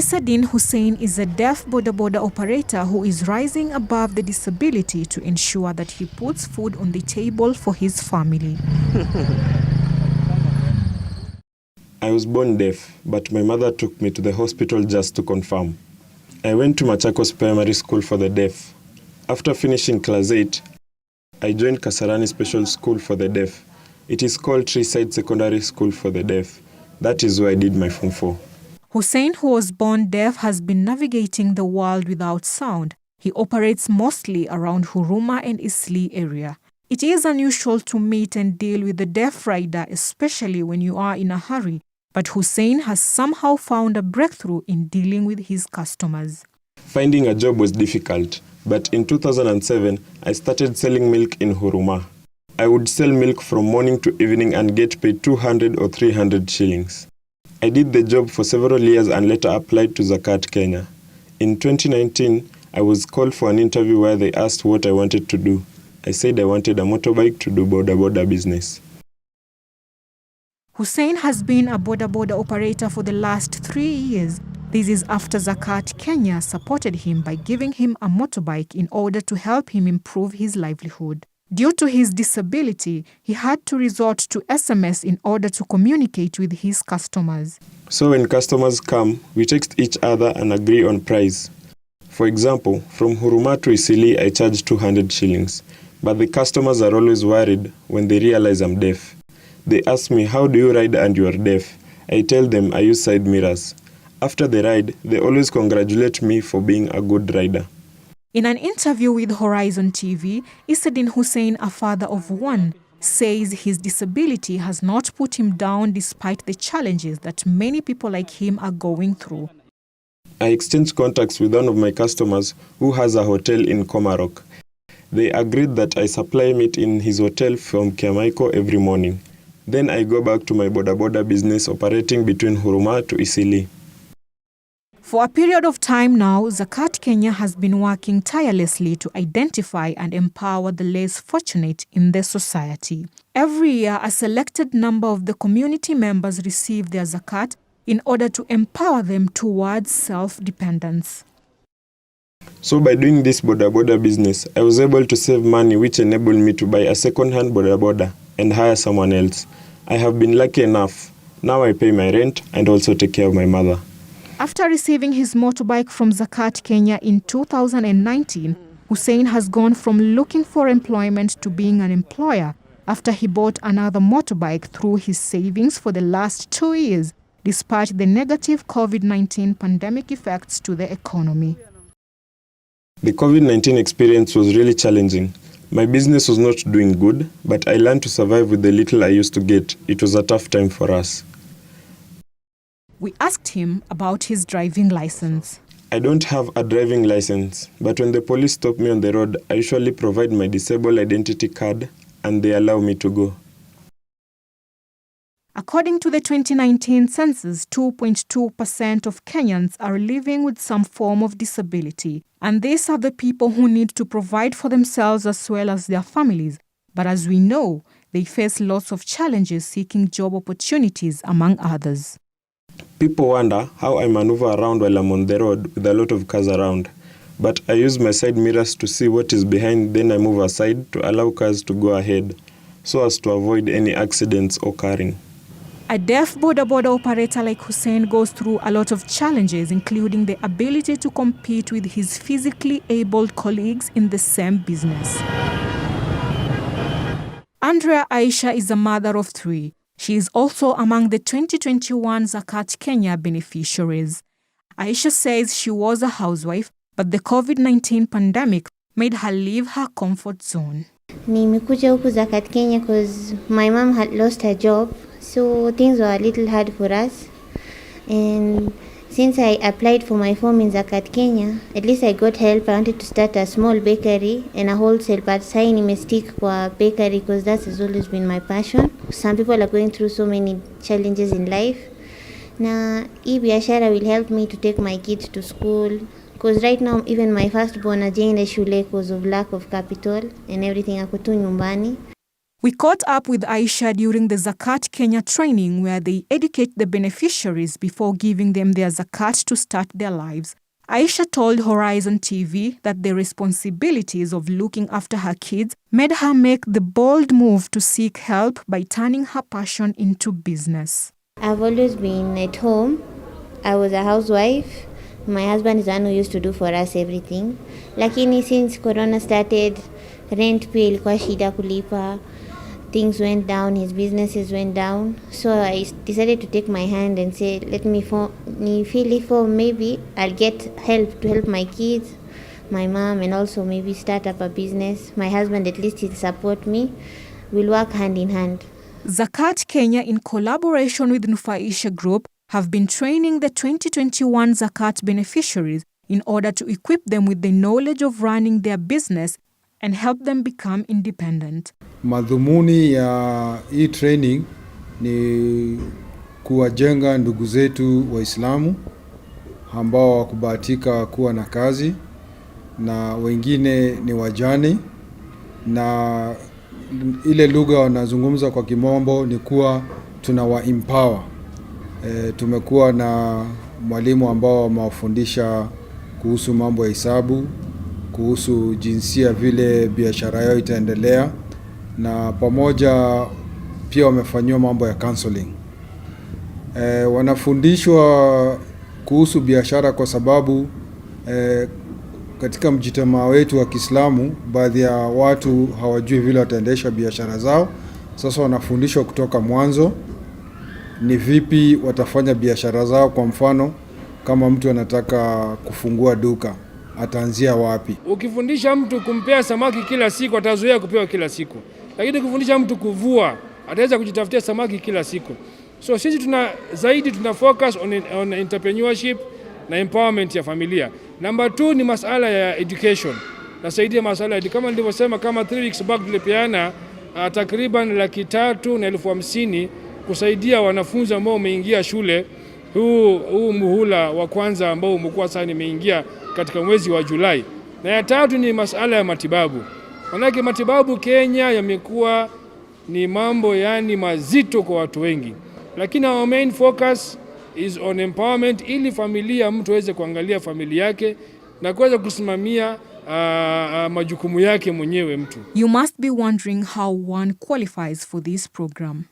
Isaddin Hussein is a deaf boda operator who is rising above the disability to ensure that he puts food on the table for his family. I was born deaf, but my mother took me to the hospital just to confirm. I went to Machakos Primary School for the deaf. After finishing class 8, I joined Kasarani Special School for the deaf. It is called Treeside Secondary School for the deaf. That is where I did my Form 4. Hussein, who was born deaf, has been navigating the world without sound. He operates mostly around Huruma and Isli area. It is unusual to meet and deal with a deaf rider, especially when you are in a hurry. But Hussein has somehow found a breakthrough in dealing with his customers. Finding a job was difficult, but in 2007, I started selling milk in Huruma. I would sell milk from morning to evening and get paid 200 or 300 shillings. I did the job for several years and later applied to Zakat Kenya. In 2019, I was called for an interview where they asked what I wanted to do. I said I wanted a motorbike to do boda business. Hussein has been a boda operator for the last 3 years. This is after Zakat Kenya supported him by giving him a motorbike in order to help him improve his livelihood. Due to his disability, he had to resort to SMS in order to communicate with his customers. So when customers come, we text each other and agree on price. For example, from Huruma to Isili, I charge 200 shillings. But the customers are always worried when they realize I'm deaf. They ask me, how do you ride and you are deaf? I tell them I use side mirrors. After the ride, they always congratulate me for being a good rider. In an interview with Horizon TV, Isaddin Hussein, a father of one, says his disability has not put him down despite the challenges that many people like him are going through. I exchanged contacts with one of my customers who has a hotel in Komarok. They agreed that I supply meat in his hotel from Kiamaiko every morning. Then I go back to my boda business operating between Huruma to Isili. For a period of time now, Zakat Kenya has been working tirelessly to identify and empower the less fortunate in the society. Every year, a selected number of the community members receive their Zakat in order to empower them towards self-dependence. So by doing this boda business, I was able to save money which enabled me to buy a second-hand boda and hire someone else. I have been lucky enough. Now I pay my rent and also take care of my mother. After receiving his motorbike from Zakat Kenya in 2019, Hussein has gone from looking for employment to being an employer after he bought another motorbike through his savings for the last 2 years, despite the negative COVID-19 pandemic effects to the economy. The COVID-19 experience was really challenging. My business was not doing good, but I learned to survive with the little I used to get. It was a tough time for us. We asked him about his driving license. I don't have a driving license, but when the police stop me on the road, I usually provide my disabled identity card and they allow me to go. According to the 2019 census, 2.2% of Kenyans are living with some form of disability. And these are the people who need to provide for themselves as well as their families. But as we know, they face lots of challenges seeking job opportunities, among others. People wonder how I maneuver around while I'm on the road with a lot of cars around. But I use my side mirrors to see what is behind, then I move aside to allow cars to go ahead, so as to avoid any accidents occurring. A deaf boda operator like Hussein goes through a lot of challenges, including the ability to compete with his physically abled colleagues in the same business. Andrea Aisha is a mother of 3. She is also among the 2021 Zakat Kenya beneficiaries. Aisha says she was a housewife, but the COVID-19 pandemic made her leave her comfort zone. Nimekuja huku Zakat Kenya because my mom had lost her job, so things were a little hard for us. And since I applied for my form in Zakat Kenya, at least I got help. I wanted to start a small bakery and a wholesale, but sai nimestick kwa bakery because that has always been my passion. Some people are going through so many challenges in life. Na hii biashara will help me to take my kids to school. Because right now, even my firstborn ajaenda shule because of lack of capital and everything ako tu nyumbani. We caught up with Aisha during the Zakat Kenya training where they educate the beneficiaries before giving them their Zakat to start their lives. Aisha told Horizon TV that the responsibilities of looking after her kids made her make the bold move to seek help by turning her passion into business. I've always been at home. I was a housewife. My husband is the one who used to do for us everything. Lakini since Corona started, rent pia ilikuwa shida kulipa. Things went down, his businesses went down. So I decided to take my hand and say, let me feel maybe I'll get help to help my kids, my mom, and also maybe start up a business. My husband, at least he'll support me. We'll work hand in hand. Zakat Kenya, in collaboration with Nufaisha Group, have been training the 2021 Zakat beneficiaries in order to equip them with the knowledge of running their business and help them become independent. Madhumuni ya hii training ni kuwajenga ndugu zetu Waislamu ambao wakubahatika kuwa na kazi na wengine ni wajane, na ile lugha wanazungumza kwa kimombo ni kuwa tunawa empower. Tumekuwa na mwalimu ambao wamewafundisha kuhusu mambo ya hisabu, kuhusu jinsia vile biashara yao itaendelea, na pamoja pia wamefanywa mambo ya counseling. Wanafundishwa kuhusu biashara kwa sababu katika mjitamaa wetu wa Kiislamu baadhi ya watu hawajui vile wataendesha biashara zao. Sasa wanafundishwa kutoka mwanzo ni vipi watafanya biashara zao. Kwa mfano, kama mtu anataka kufungua duka, ataanzia wapi? Ukifundisha mtu kumpea samaki kila siku, atazoea kupewa kila siku. Lakini ukifundisha mtu kuvua, ataweza kujitafutia samaki kila siku. So sisi tuna focus on entrepreneurship na empowerment ya familia. Number 2 ni masuala ya education. Nasaidia masuala ya kama nilivyosema, kama 3 weeks back tulipeana takriban 350,000 kusaidia wanafunzi ambao wameingia shule huu muhula wa kwanza ambao umekuwa sasa nimeingia katika mwezi wa Julai. Na ya 3 ni masuala ya matibabu. Manake matibabu Kenya yamekuwa ni mambo mazito kwa watu wengi. Lakini our main focus is on empowerment, ili familia mtu aweze kuangalia familia yake na kuweza kusimamia majukumu yake mwenyewe mtu. You must be wondering how one qualifies for this program.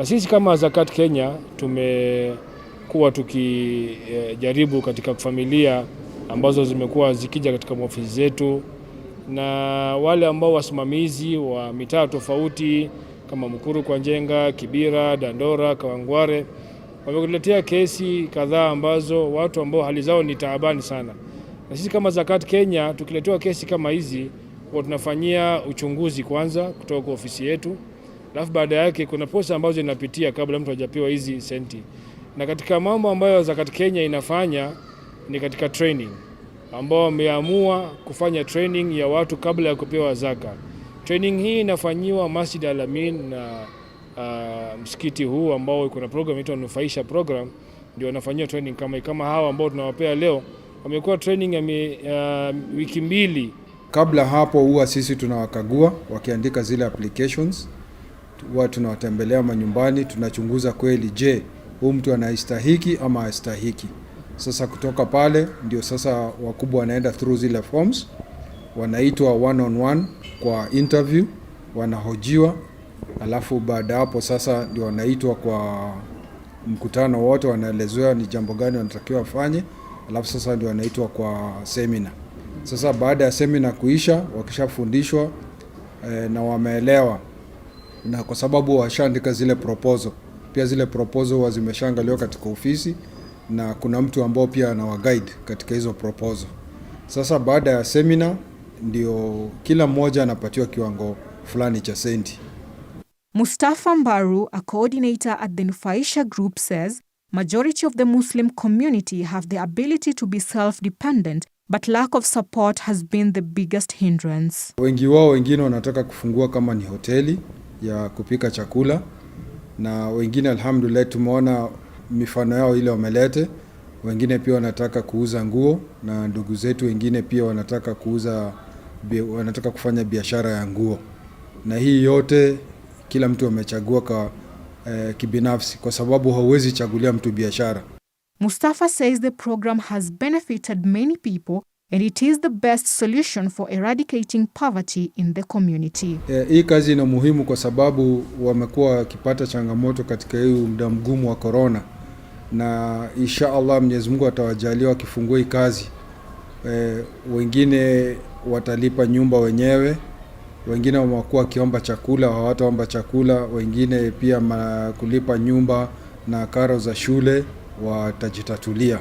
Sisi kama Zakat Kenya tumekuwa tukijaribu katika familia ambazo zimekuwa zikija katika ofisi zetu, na wale ambao wasimamizi wa mitaa tofauti kama Mukuru kwa Njenga, Kibira, Dandora, Kawangware wamekuletea kesi kadhaa ambazo watu ambao hali zao ni taabani sana. Na sisi kama Zakat Kenya tukiletewa kesi kama hizi, kwa tunafanyia uchunguzi kwanza kutoka kwa ofisi yetu. Alafu baada yake kuna posa ambazo inapitia kabla mtu hajapewa hizi senti. Na katika mambo ambayo Zakat Kenya inafanya ni katika training, ambao wameamua kufanya training ya watu kabla ya kupewa zaka. Training hii inafanyiwa Masjid Al-Amin na msikiti huu ambao kuna program inaitwa Nufaisha program, ndio wanafanyia training kama hawa ambao tunawapea leo. Wamekuwa training ya wiki 2. Kabla hapo huwa sisi tunawakagua wakiandika zile applications. Huwa tunawatembelea manyumbani, tunachunguza kweli, je, huyu mtu anastahiki ama hastahiki. Sasa kutoka pale ndio sasa wakubwa wanaenda through zile forms, wanaitwa one on one kwa interview, wanahojiwa, alafu baada hapo sasa ndio wanaitwa kwa mkutano wote, wanaelezewa ni jambo gani wanatakiwa wafanye, alafu sasa ndio wanaitwa kwa seminar. Sasa baada ya seminar kuisha, wakishafundishwa na wameelewa, na kwa sababu washaandika zile proposal, pia zile proposal zimeshaangaliwa katika ofisi na kuna mtu ambao pia anawaguide katika hizo proposal. Sasa baada ya seminar ndio kila mmoja anapatiwa kiwango fulani cha senti. Mustafa Mbaru, a coordinator at the Nufaisha Group, says majority of the Muslim community have the ability to be self-dependent, but lack of support has been the biggest hindrance. Wengine wanataka kufungua kama ni hoteli ya kupika chakula, na wengine alhamdulillah tumeona mifano yao ile wamelete. Wengine pia wanataka kuuza nguo, na ndugu zetu wengine pia wanataka kufanya biashara ya nguo. Na hii yote kila mtu amechagua kwa kibinafsi, kwa sababu hauwezi chagulia mtu biashara. Mustafa says the program has benefited many people and it is the best solution for eradicating poverty in the community. Hii kazi ina muhimu kwa sababu wamekuwa wakipata changamoto katika hii muda mgumu wa corona, na insha Allah Mwenyezi Mungu atawajalia wakifungua hii kazi. Wengine watalipa nyumba wenyewe, wengine wamekuwa wakiomba chakula, hawataomba chakula, wengine pia kulipa nyumba na karo za shule watajitatulia.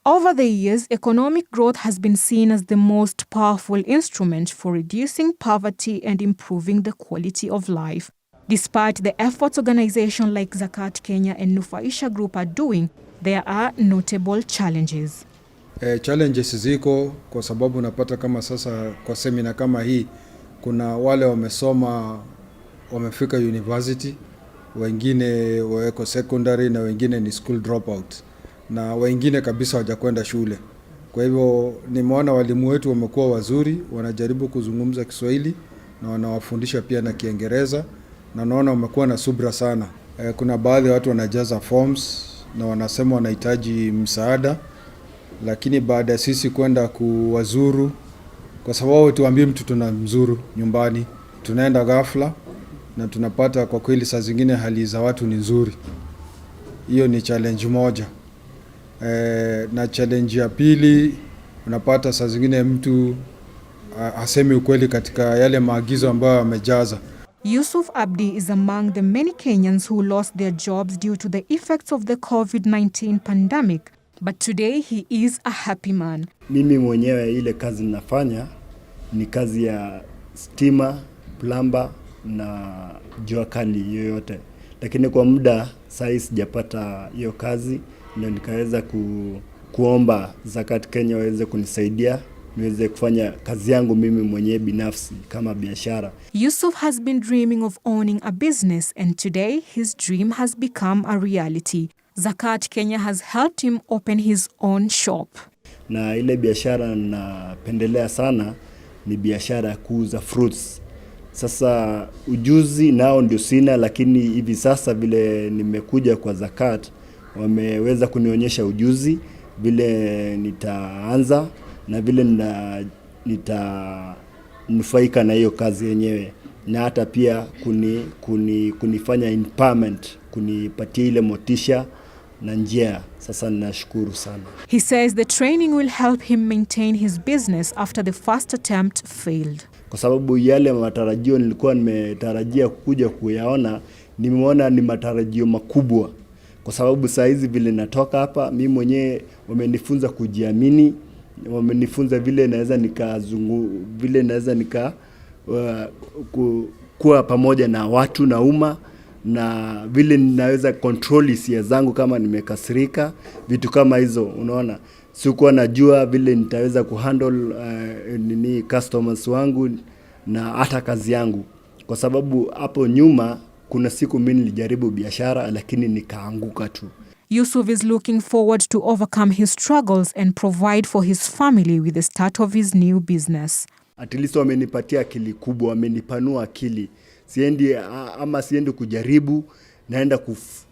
Over the years, economic growth has been seen as the most powerful instrument for reducing poverty and improving the quality of life. Despite the efforts organizations like Zakat Kenya and Nufaisha Group are doing, there are notable challenges. Challenges ziko kwa sababu unapata kama sasa kwa semina kama hii, kuna wale wamesoma wamefika university, wengine wako secondary na wengine ni school dropout, na wengine kabisa hawajakwenda shule. Kwa hivyo nimeona walimu wetu wamekuwa wazuri, wanajaribu kuzungumza Kiswahili na wanawafundisha pia na Kiingereza, na naona wamekuwa na subra sana. Kuna baadhi ya watu wanajaza forms na wanasema wanahitaji msaada, lakini baada ya sisi kwenda kuwazuru, kwa sababu tuambie mtu tunamzuru nyumbani, tunaenda ghafla na tunapata kwa kweli saa zingine hali za watu ni nzuri. Hiyo ni challenge moja. Na challenge ya pili, unapata saa zingine mtu asemi ukweli katika yale maagizo ambayo amejaza. Yusuf Abdi is among the many Kenyans who lost their jobs due to the effects of the COVID-19 pandemic, but today he is a happy man. Mimi mwenyewe ile kazi ninafanya ni kazi ya stima, plumber na jua kali yoyote. Lakini kwa muda sasa sijapata hiyo kazi, ndio nikaweza kuomba Zakat Kenya waweze kunisaidia niweze kufanya kazi yangu mimi mwenyewe binafsi kama biashara. Yusuf has been dreaming of owning a business, and today his dream has become a reality. Zakat Kenya has helped him open his own shop. Na ile biashara napendelea sana ni biashara ya kuuza fruits. Sasa ujuzi nao ndio sina, lakini hivi sasa vile nimekuja kwa Zakat, wameweza kunionyesha ujuzi vile nitaanza na vile nitanufaika na hiyo kazi yenyewe, na hata pia kunifanya empowerment, kunipatia ile motisha na njia. Sasa ninashukuru sana. He says the training will help him maintain his business after the first attempt failed. Kwa sababu yale matarajio nilikuwa nimetarajia kuja kuyaona, nimeona ni matarajio makubwa. Kwa sababu saa hizi vile natoka hapa, mimi mwenyewe wamenifunza kujiamini, wamenifunza vile naweza kuwa pamoja na watu na umma, na vile ninaweza control hisia zangu kama nimekasirika, vitu kama hizo. Unaona, sikuwa najua vile nitaweza kuhandle customers wangu na hata kazi yangu, kwa sababu hapo nyuma kuna siku mimi nilijaribu biashara lakini nikaanguka tu. Yusuf is looking forward to overcome his struggles and provide for his family with the start of his new business. At least wamenipatia akili kubwa, wamenipanua akili. Siendi kujaribu, naenda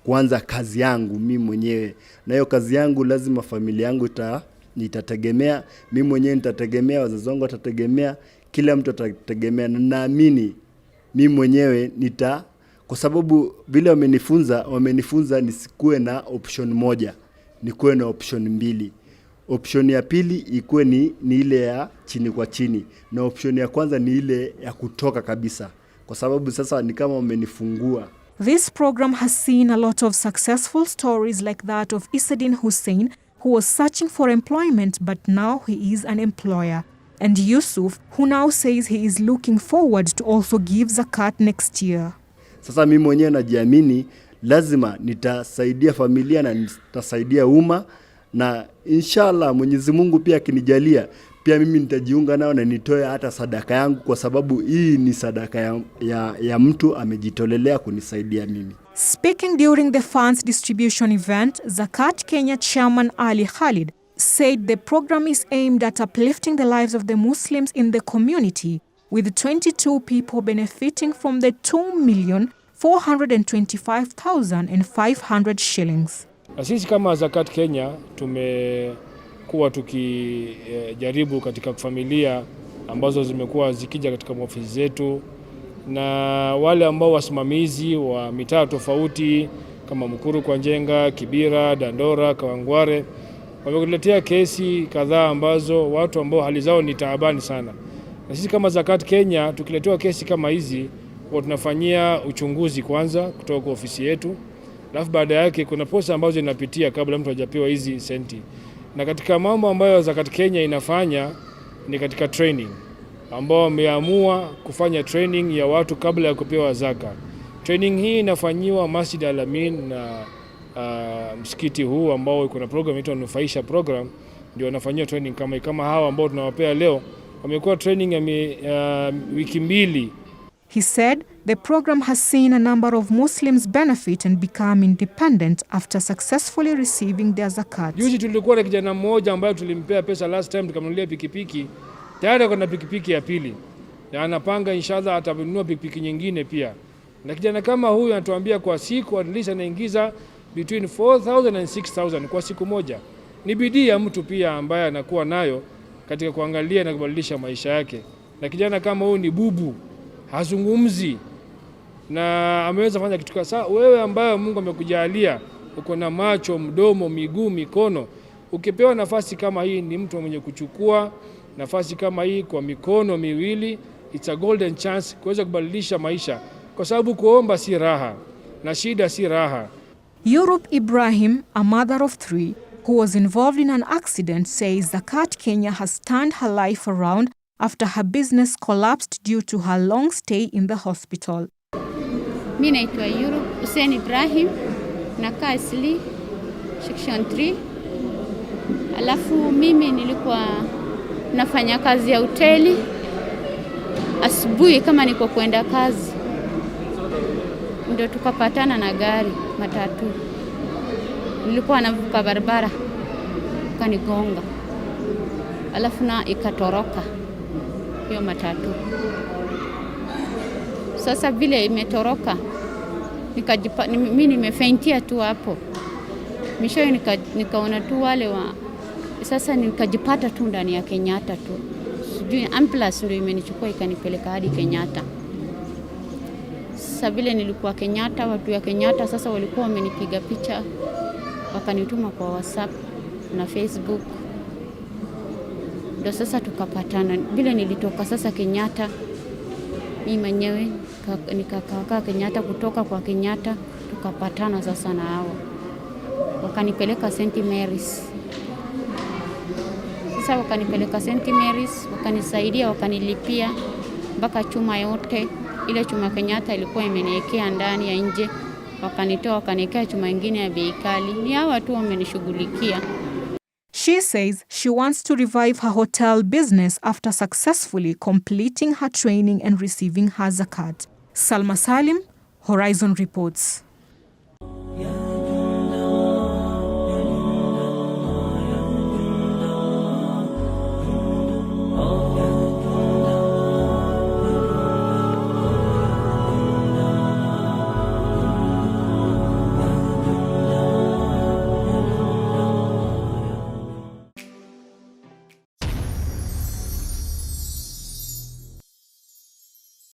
kuanza kazi yangu mimi mwenyewe. Na hiyo kazi yangu lazima familia yangu nitategemea, mimi mwenyewe nitategemea, wazazi wangu watategemea, kila mtu atategemea, na naamini mimi mwenyewe kwa sababu vile wamenifunza nisikuwe na option moja, nikuwe na option mbili. Option ya pili ikuwe ni ile ya chini kwa chini, na option ya kwanza ni ile ya kutoka kabisa, kwa sababu sasa ni kama wamenifungua. This program has seen a lot of successful stories like that of Isadin Hussein, who was searching for employment but now he is an employer. And Yusuf, who now says he is looking forward to also give Zakat next year. Sasa mimi mwenyewe najiamini, lazima nitasaidia familia na nitasaidia umma, na inshallah Mwenyezi Mungu pia akinijalia, pia mimi nitajiunga nao na nitoe hata sadaka yangu, kwa sababu hii ni sadaka ya mtu amejitolelea kunisaidia mimi. Speaking during the funds distribution event, Zakat Kenya Chairman Ali Khalid said the program is aimed at uplifting the lives of the Muslims in the community with 22 people benefiting from the 2,425,500 shillings. Na sisi kama Zakat Kenya tumekuwa tukijaribu katika familia ambazo zimekuwa zikija katika ofisi zetu, na wale ambao wasimamizi wa mitaa tofauti kama Mukuru kwa Njenga, Kibira, Dandora, Kawangware wamekuletea kesi kadhaa ambazo watu ambao hali zao ni taabani sana. Na sisi kama Zakat Kenya tukiletewa kesi kama hizi, huwa tunafanyia uchunguzi kwanza kutoka kwa ofisi yetu. Alafu baada yake kuna posa ambazo inapitia kabla mtu hajapewa hizi senti. Na katika mambo ambayo Zakat Kenya inafanya ni katika training, ambao wameamua kufanya training ya watu kabla ya kupewa zaka. Training hii inafanyiwa Masjid Al-Amin na msikiti huu ambao kuna program inaitwa Nufaisha program, ndio wanafanyia training kama hawa ambao tunawapea leo. Wamekuwa training ya wiki mbili. He said the program has seen a number of Muslims benefit and become independent after successfully receiving their zakat. Juzi tulikuwa na kijana mmoja ambaye tulimpea pesa last time, tukamnunulia pikipiki. Tayari kuna pikipiki ya pili. Na anapanga inshallah atanunua pikipiki nyingine pia. Na kijana kama huyu anatuambia kwa siku at least anaingiza between 4,000 and 6,000 kwa siku moja. Ni bidii ya mtu pia ambaye anakuwa nayo katika kuangalia na kubadilisha maisha yake. Na kijana kama huyu ni bubu, hazungumzi na ameweza fanya kitu. Sasa wewe ambaye Mungu amekujalia, uko na macho, mdomo, miguu, mikono, ukipewa nafasi kama hii, ni mtu mwenye kuchukua nafasi kama hii kwa mikono miwili, it's a golden chance kuweza kubadilisha maisha, kwa sababu kuomba si raha na shida si raha. Europe Ibrahim, a mother of 3 who was involved in an accident, says Zakat Kenya has turned her life around after her business collapsed due to her long stay in the hospital. Mimi naitwa Europe Hussein Ibrahim, nakaa Isli section 3. Alafu mimi nilikuwa nafanya kazi ya hoteli. Asubuhi kama niko kwenda kazi, ndio tukapatana na gari matatu. Nilikuwa navuka barabara, kanigonga. Alafu na ikatoroka hiyo matatu. Sasa vile imetoroka, mimi nimefeintia tu hapo. Misho nikaona tu wale wa, sasa nikajipata tu ndani ya Kenyatta tu. Sijui ambulance ndio imenichukua ikanipeleka hadi Kenyatta. Sasa vile nilikuwa Kenyatta, watu ya Kenyatta sasa walikuwa wamenipiga picha, wakanituma kwa WhatsApp na Facebook. Ndio sasa tukapatana. Vile nilitoka sasa Kenyatta, mimi mwenyewe nikakaa Kenyatta, kutoka kwa Kenyatta tukapatana sasa na hao. Wakanipeleka St. Mary's. Sasa wakanipeleka St. Mary's, wakanisaidia, wakanilipia mpaka chuma yote. Ile chuma Kenyatta ilikuwa imeniwekea ndani ya nje. Wakanitoa wakaniwekea chuma nyingine ya bei kali. Ni hao watu wamenishughulikia. She says she wants to revive her hotel business after successfully completing her training and receiving her zakat. Salma Salim, Horizon Reports.